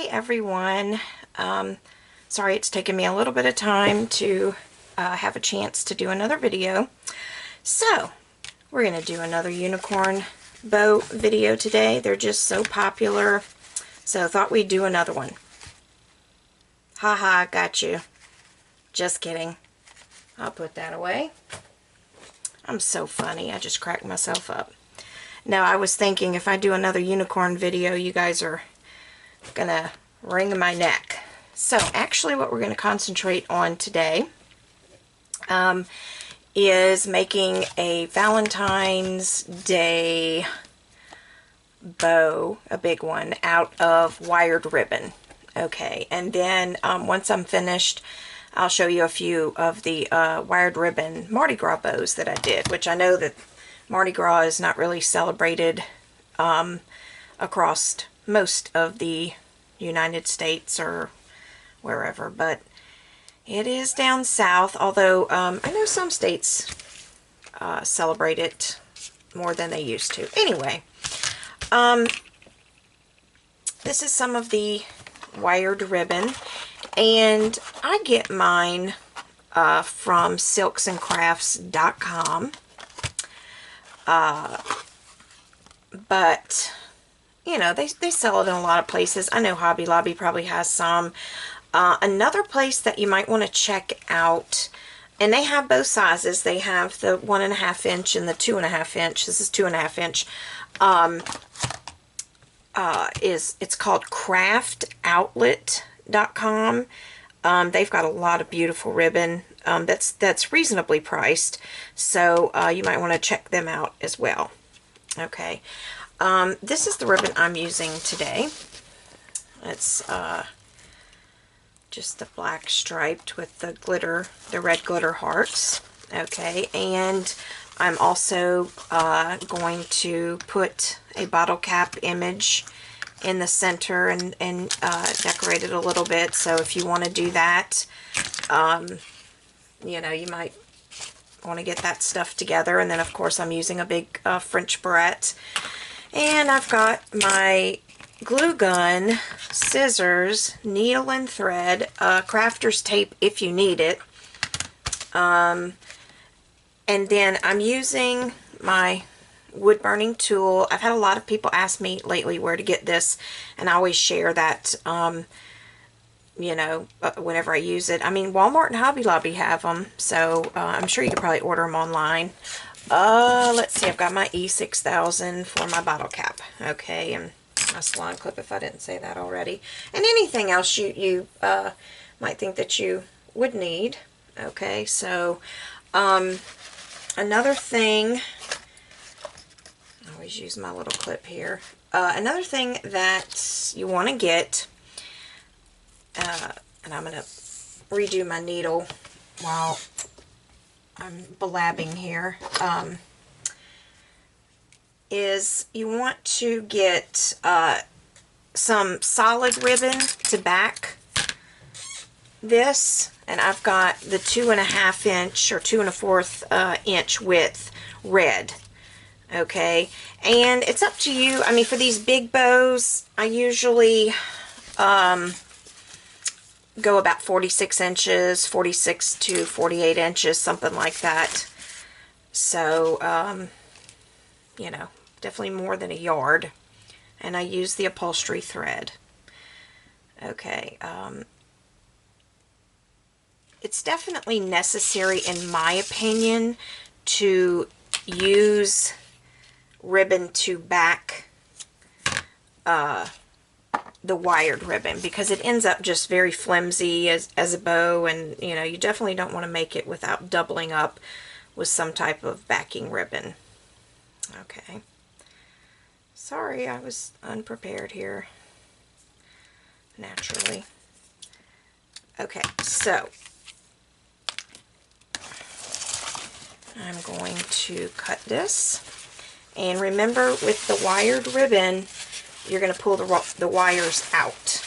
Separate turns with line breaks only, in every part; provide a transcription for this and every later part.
Hey everyone. Sorry it's taken me a little bit of time to have a chance to do another video. So we're going to do another unicorn bow video today. They're just so popular, so I thought we'd do another one. Haha, got you. Just kidding. I'll put that away. I'm so funny. I just cracked myself up. Now I was thinking if I do another unicorn video, you guys are gonna wring my neck. So actually what we're going to concentrate on today is making a Valentine's Day bow, a big one, out of wired ribbon. Okay, and then once I'm finished, I'll show you a few of the wired ribbon Mardi Gras bows that I did, which I know that Mardi Gras is not really celebrated across most of the United States or wherever, but it is down south, although I know some states celebrate it more than they used to. Anyway, this is some of the wired ribbon, and I get mine from silksandcrafts.com, but you know, they sell it in a lot of places. I know Hobby Lobby probably has some. Another place that you might want to check out, and they have both sizes. They have the 1.5 inch and the 2.5 inch. This is 2.5 inch. It's called Outletcom. They've got a lot of beautiful ribbon that's reasonably priced, so you might want to check them out as well. Okay. This is the ribbon I'm using today. It's just the black striped with the glitter, the red glitter hearts. Okay, and I'm also going to put a bottle cap image in the center and decorate it a little bit. So if you want to do that, you know, you might want to get that stuff together. And then of course I'm using a big French barrette. And I've got my glue gun, scissors, needle and thread, crafter's tape if you need it. And then I'm using my wood burning tool. I've had a lot of people ask me lately where to get this, and I always share that, you know, whenever I use it. I mean, Walmart and Hobby Lobby have them, so I'm sure you could probably order them online. Let's see, I've got my E6000 for my bottle cap. Okay, and my salon clip if I didn't say that already. And anything else you might think that you would need. Okay, so another thing, I always use my little clip here. Another thing that you want to get, and I'm going to redo my needle while I'm blabbing here, is you want to get some solid ribbon to back this, and I've got the 2.5 inch or 2 1/4 inch width red. Okay, and it's up to you. I mean, for these big bows, I usually go about 46 inches, 46 to 48 inches, something like that. So, you know, definitely more than a yard. And I use the upholstery thread. Okay, it's definitely necessary, in my opinion, to use ribbon to back the wired ribbon, because it ends up just very flimsy as a bow, and you know, you definitely don't want to make it without doubling up with some type of backing ribbon. Okay, sorry, I was unprepared here, naturally. Okay, so I'm going to cut this, and remember, with the wired ribbon, you're going to pull the wires out.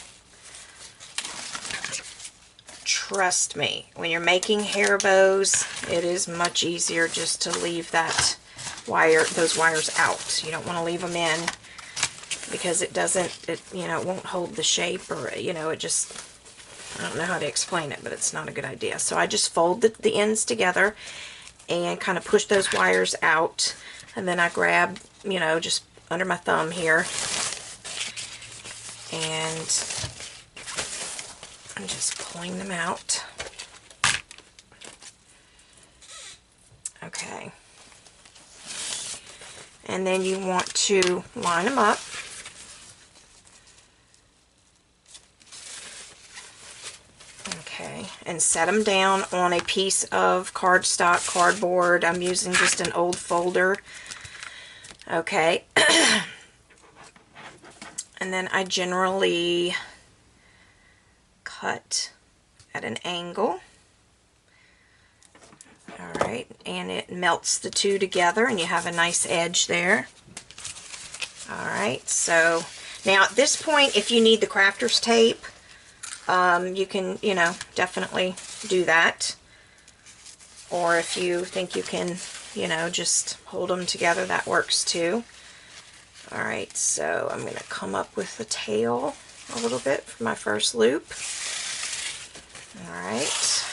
Trust me, when you're making hair bows, it is much easier just to leave that those wires out. You don't want to leave them in. because it doesn't, you know, it won't hold the shape, or, you know, it just, I don't know how to explain it, but it's not a good idea. So I just fold the ends together and kind of push those wires out, and then I grab, you know, just under my thumb here, and I'm just pulling them out. Okay. And then you want to line them up. Okay, and set them down on a piece of cardstock, cardboard. I'm using just an old folder. Okay. And then I generally cut at an angle. Alright, and it melts the two together and you have a nice edge there. Alright, so now at this point, if you need the crafter's tape, you can, you know, definitely do that. Or if you think you can, you know, just hold them together, that works too. Alright, so I'm going to come up with the tail a little bit for my first loop. Alright.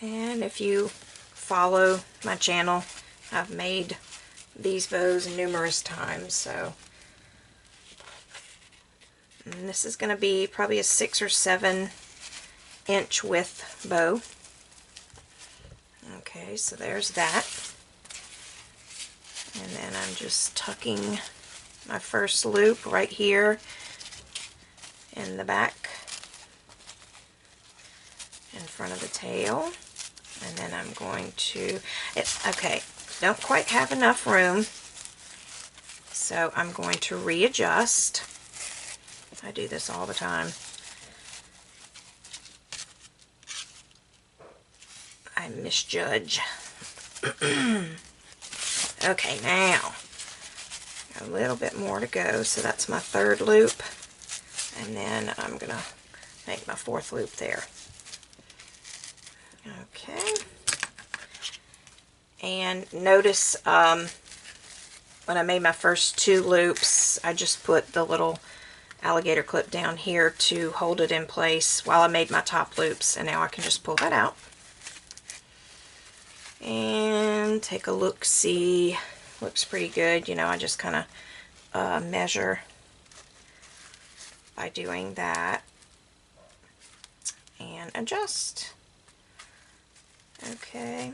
And if you follow my channel, I've made these bows numerous times, so. And this is going to be probably a 6 or 7 inch width bow. Okay, so there's that. And then I'm just tucking my first loop right here in the back, in front of the tail. And then I'm going to, okay, don't quite have enough room, so I'm going to readjust. I do this all the time. I misjudge. Okay, now a little bit more to go, so that's my third loop, and then I'm gonna make my fourth loop there. Okay, and notice when I made my first 2 loops, I just put the little alligator clip down here to hold it in place while I made my top loops, and now I can just pull that out and take a look. See, looks pretty good. You know, I just kind of measure by doing that and adjust. Okay,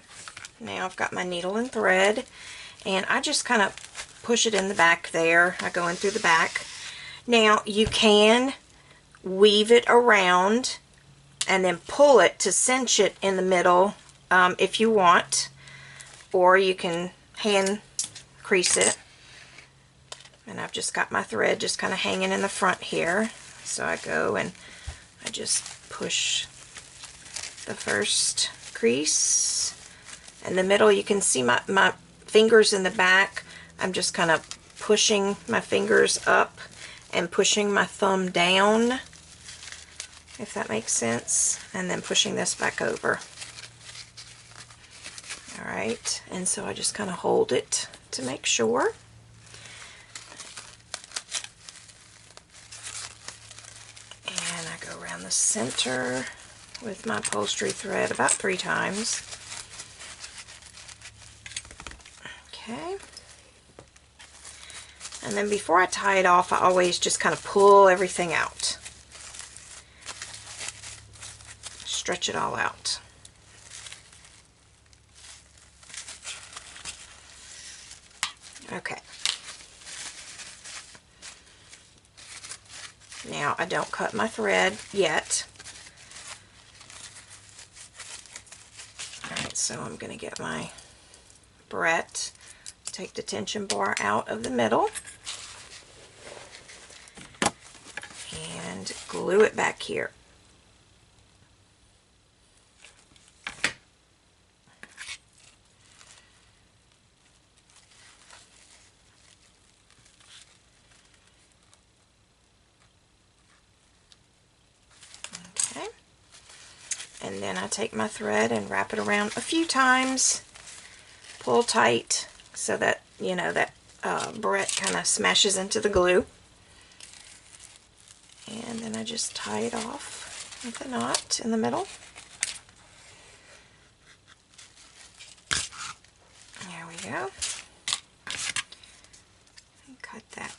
now I've got my needle and thread, and I just kind of push it in the back there. I go in through the back. Now you can weave it around and then pull it to cinch it in the middle if you want, or you can hand crease it. And I've just got my thread just kind of hanging in the front here, so I go and I just push the first crease in the middle. You can see my fingers in the back. I'm just kind of pushing my fingers up and pushing my thumb down, if that makes sense, and then pushing this back over. Alright, and so I just kind of hold it to make sure. And I go around the center with my upholstery thread about 3 times. Okay. And then before I tie it off, I always just kind of pull everything out. Stretch it all out. Okay. Now I don't cut my thread yet. Alright, so I'm going to get my barrette, take the tension bar out of the middle, and glue it back here. And And then I take my thread and wrap it around a few times, pull tight so that, you know, that barrette kind of smashes into the glue. And then I just tie it off with a knot in the middle. There we go. And cut that.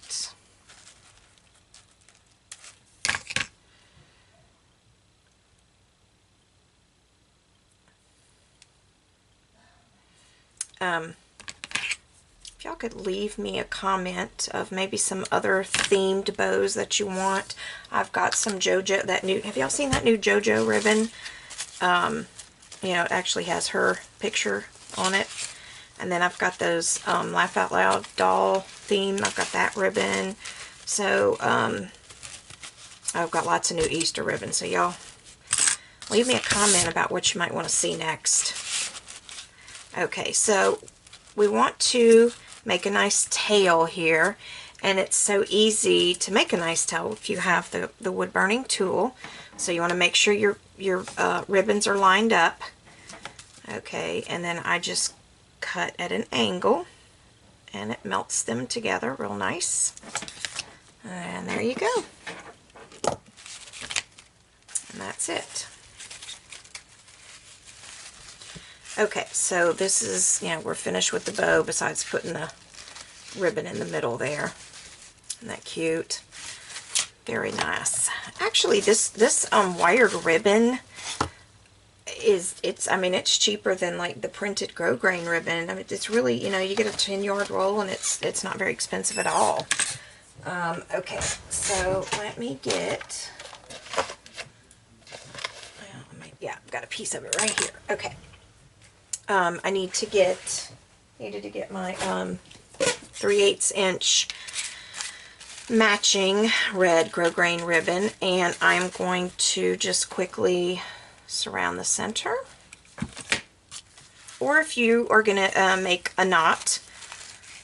If y'all could leave me a comment of maybe some other themed bows that you want. I've got some JoJo, that new, have y'all seen that new JoJo ribbon? You know, it actually has her picture on it. And then I've got those Laugh Out Loud doll theme. I've got that ribbon. So, I've got lots of new Easter ribbons. So y'all, leave me a comment about what you might want to see next. Okay, so we want to make a nice tail here, and it's so easy to make a nice tail if you have the wood burning tool. So you want to make sure your ribbons are lined up. Okay, and then I just cut at an angle, and it melts them together real nice. And there you go. And that's it. Okay, so this is, you know, we're finished with the bow besides putting the ribbon in the middle there. Isn't that cute? Very nice. Actually, this wired ribbon I mean, it's cheaper than like the printed grosgrain ribbon. I mean, it's really, you know, you get a 10-yard roll and it's not very expensive at all. Okay, so let me get, well, yeah, I've got a piece of it right here. Okay. I needed to get my 3/8 inch matching red grosgrain ribbon, and I'm going to just quickly surround the center. Or if you are going to make a knot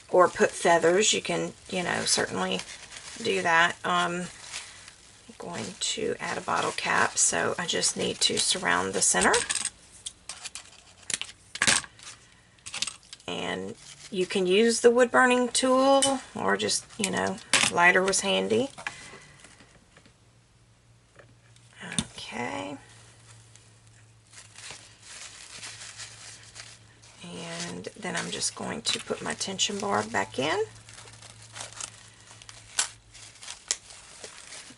or put feathers, you can, you know, certainly do that. I'm going to add a bottle cap, so I just need to surround the center. And you can use the wood burning tool, or just, you know, lighter was handy. Okay. And then I'm just going to put my tension bar back in.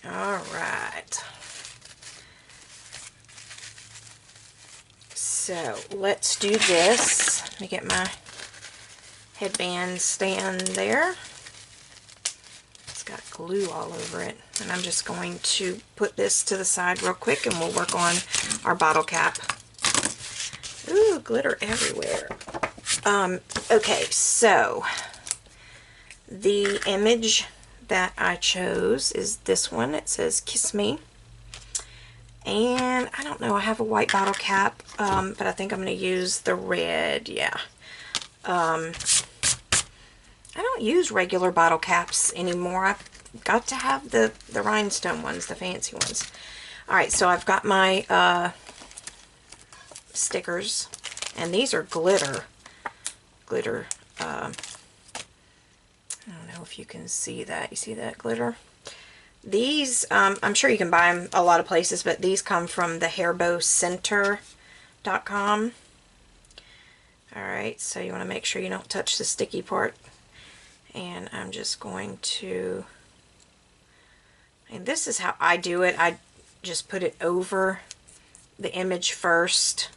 All right. So let's do this. Let me get my headband stand there. It's got glue all over it, and I'm just going to put this to the side real quick, and we'll work on our bottle cap. Ooh, glitter everywhere. Okay, so the image that I chose is this one. It says "Kiss Me," and I don't know, I have a white bottle cap, but I think I'm going to use the red. Yeah. I don't use regular bottle caps anymore. I've got to have the rhinestone ones, the fancy ones. Alright, so I've got my stickers, and these are glitter. I don't know if you can see that. You see that glitter? These, I'm sure you can buy them a lot of places, but these come from the hairbowcenter.com. Alright, so you want to make sure you don't touch the sticky part. And I'm just going to, and this is how I do it. I just put it over the image first.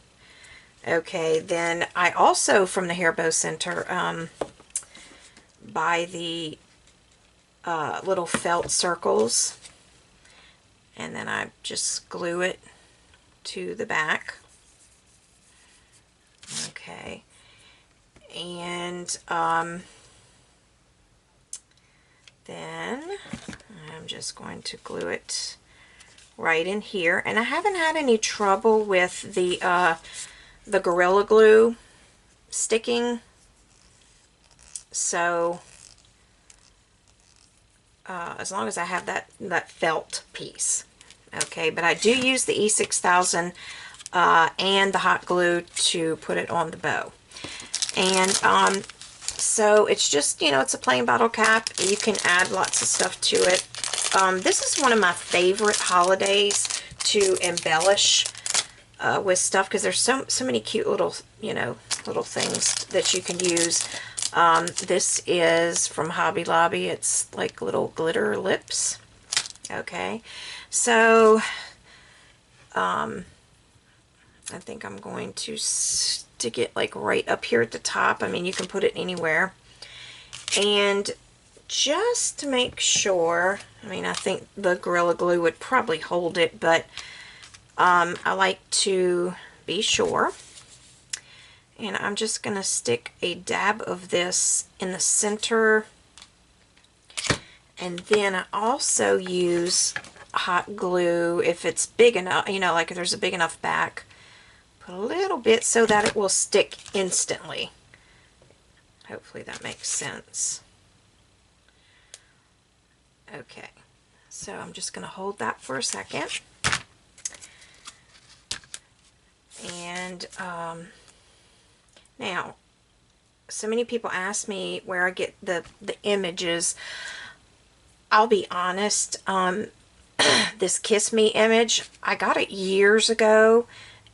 Okay, then I also, from the Hair Bow Center, buy the little felt circles, and then I just glue it to the back. Okay, and then I'm just going to glue it right in here, and I haven't had any trouble with the Gorilla Glue sticking, so as long as I have that felt piece. Okay, but I do use the E6000 and the hot glue to put it on the bow. And so it's just, you know, it's a plain bottle cap. You can add lots of stuff to it. This is one of my favorite holidays to embellish with stuff, because there's so many cute little, you know, little things that you can use. This is from Hobby Lobby. It's like little glitter lips. Okay, so I think I'm going to stick it like right up here at the top. I mean, you can put it anywhere. And just to make sure, I mean, I think the Gorilla Glue would probably hold it, but I like to be sure. And I'm just going to stick a dab of this in the center. And then I also use hot glue if it's big enough, you know, like if there's a big enough back. Put a little bit so that it will stick instantly. Hopefully that makes sense. Okay, so I'm just going to hold that for a second. And now, so many people ask me where I get the images. I'll be honest, this Kiss Me image, I got it years ago,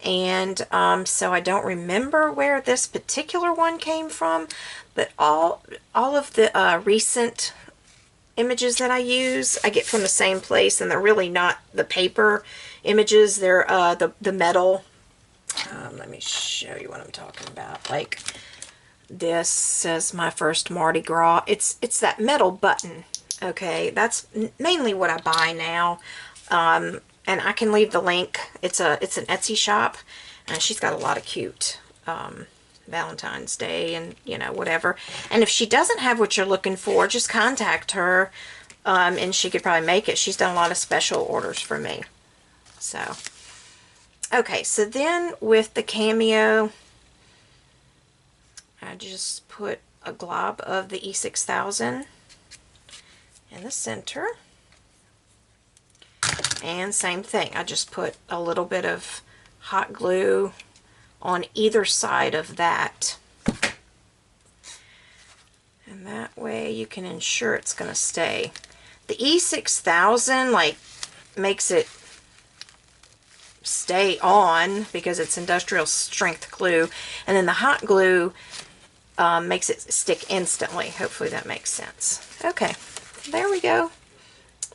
and so I don't remember where this particular one came from, but all of the recent images that I use, I get from the same place, and they're really not the paper images, they're the metal. Let me show you what I'm talking about. Like this says my first Mardi Gras. It's that metal button. Okay, that's mainly what I buy now. And I can leave the link. It's an Etsy shop, and she's got a lot of cute Valentine's Day and, you know, whatever. And if she doesn't have what you're looking for, just contact her, and she could probably make it. She's done a lot of special orders for me. So, okay, so then with the Cameo, I just put a glob of the E6000 in the center. And same thing, I just put a little bit of hot glue on either side of that. And that way you can ensure it's going to stay. The E6000 like makes it stay on because it's industrial strength glue, and then the hot glue makes it stick instantly. Hopefully that makes sense. Okay, there we go.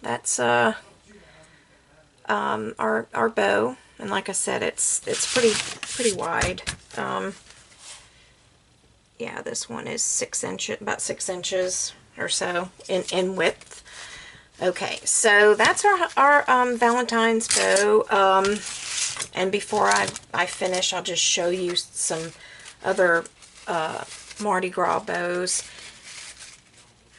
That's our bow, and like I said, it's pretty wide. Yeah, this one is 6 inches, about 6 inches or so in width. Okay, so that's our Valentine's bow. And before I finish, I'll just show you some other Mardi Gras bows.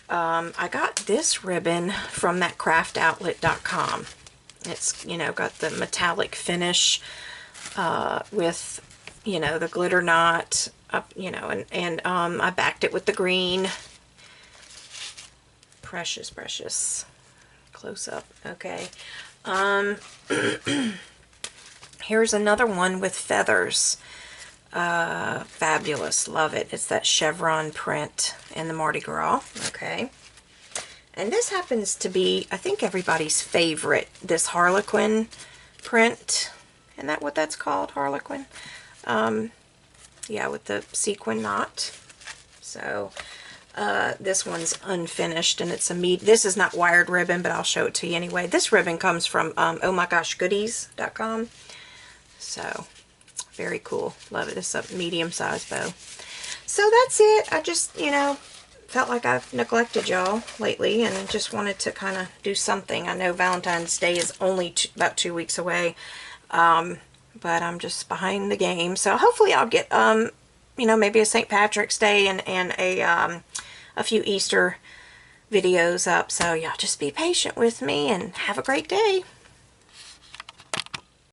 I got this ribbon from that Outletcom. It's, you know, got the metallic finish with, you know, the glitter knot, you know, and I backed it with the green. Precious, precious. Close up. Okay. Here's another one with feathers. Fabulous. Love it. It's that chevron print in the Mardi Gras. Okay. And this happens to be, I think, everybody's favorite, this Harlequin print. Isn't that what that's called? Harlequin? Yeah, with the sequin knot. So, this one's unfinished, and it's this is not wired ribbon, but I'll show it to you anyway. This ribbon comes from ohmygoshgoodies.com. So, very cool. Love it. It's a medium-sized bow. So that's it. I just, you know, felt like I've neglected y'all lately, and just wanted to kind of do something. I know Valentine's Day is only about 2 weeks away, but I'm just behind the game. So hopefully I'll get, you know, maybe a St. Patrick's Day and a few Easter videos up. So yeah, just be patient with me and have a great day.